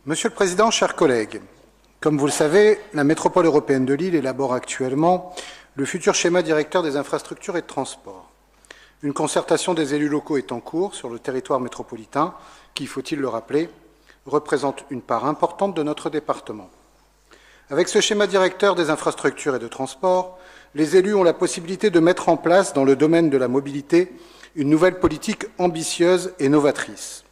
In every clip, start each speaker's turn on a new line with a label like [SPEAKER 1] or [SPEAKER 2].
[SPEAKER 1] Monsieur le Président, chers collègues, comme vous le savez, la métropole européenne de Lille élabore actuellement le futur schéma directeur des infrastructures et de transport. Une concertation des élus locaux est en cours sur le territoire métropolitain qui, faut-il le rappeler, représente une part importante de notre département. Avec ce schéma directeur des infrastructures et de transport, les élus ont la possibilité de mettre en place, dans le domaine de la mobilité, une nouvelle politique ambitieuse et novatrice.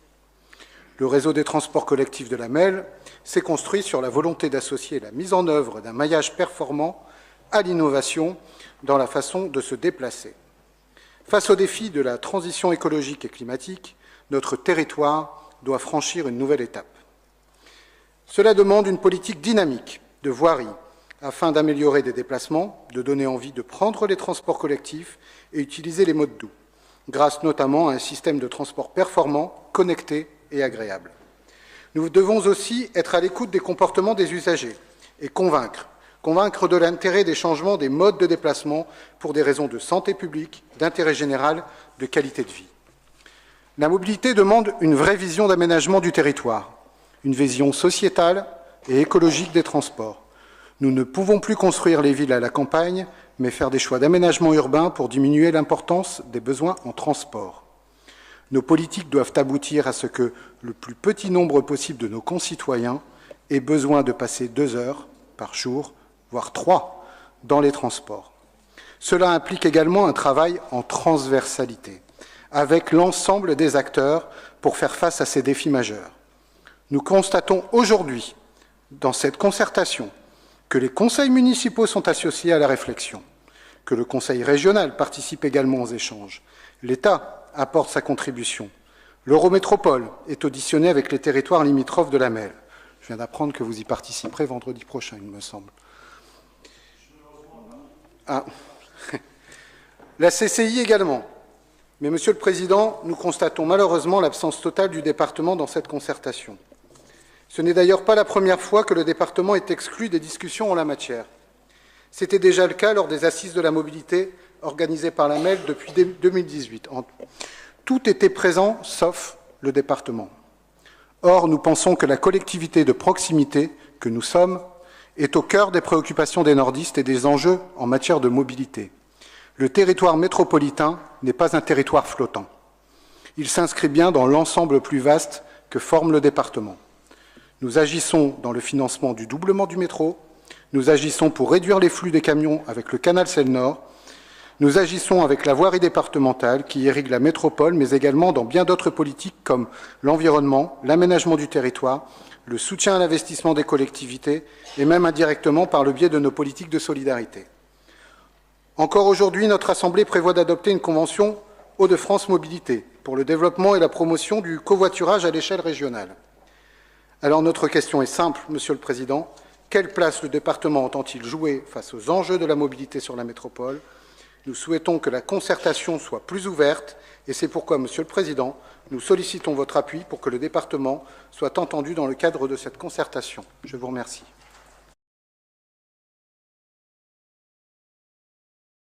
[SPEAKER 1] Le réseau des transports collectifs de la MEL s'est construit sur la volonté d'associer la mise en œuvre d'un maillage performant à l'innovation dans la façon de se déplacer. Face aux défis de la transition écologique et climatique, notre territoire doit franchir une nouvelle étape. Cela demande une politique dynamique de voirie afin d'améliorer des déplacements, de donner envie de prendre les transports collectifs et utiliser les modes doux, grâce notamment à un système de transport performant, connecté et agréable. Nous devons aussi être à l'écoute des comportements des usagers et convaincre de l'intérêt des changements des modes de déplacement pour des raisons de santé publique, d'intérêt général, de qualité de vie. La mobilité demande une vraie vision d'aménagement du territoire, une vision sociétale et écologique des transports. Nous ne pouvons plus construire les villes à la campagne, mais faire des choix d'aménagement urbain pour diminuer l'importance des besoins en transport. Nos politiques doivent aboutir à ce que le plus petit nombre possible de nos concitoyens ait besoin de passer 2 heures par jour, voire 3, dans les transports. Cela implique également un travail en transversalité, avec l'ensemble des acteurs pour faire face à ces défis majeurs. Nous constatons aujourd'hui, dans cette concertation, que les conseils municipaux sont associés à la réflexion, que le conseil régional participe également aux échanges. L'État apporte sa contribution. L'Eurométropole est auditionné avec les territoires limitrophes de la MEL. Je viens d'apprendre que vous y participerez vendredi prochain, il me semble. Ah. La CCI également. Mais, Monsieur le Président, nous constatons malheureusement l'absence totale du département dans cette concertation. Ce n'est d'ailleurs pas la première fois que le département est exclu des discussions en la matière. C'était déjà le cas lors des assises de la mobilité organisées par la MEL depuis 2018. Tout était présent, sauf le département. Or, nous pensons que la collectivité de proximité que nous sommes est au cœur des préoccupations des nordistes et des enjeux en matière de mobilité. Le territoire métropolitain n'est pas un territoire flottant. Il s'inscrit bien dans l'ensemble plus vaste que forme le département. Nous agissons dans le financement du doublement du métro, nous agissons pour réduire les flux des camions avec le canal Seine-Nord, nous agissons avec la voirie départementale qui irrigue la métropole, mais également dans bien d'autres politiques comme l'environnement, l'aménagement du territoire, le soutien à l'investissement des collectivités et même indirectement par le biais de nos politiques de solidarité. Encore aujourd'hui, notre Assemblée prévoit d'adopter une convention Hauts-de-France Mobilité pour le développement et la promotion du covoiturage à l'échelle régionale. Alors notre question est simple, Monsieur le Président. Quelle place le département entend-il jouer face aux enjeux de la mobilité sur la métropole? Nous souhaitons que la concertation soit plus ouverte et c'est pourquoi, Monsieur le Président, nous sollicitons votre appui pour que le département soit entendu dans le cadre de cette concertation. Je vous remercie.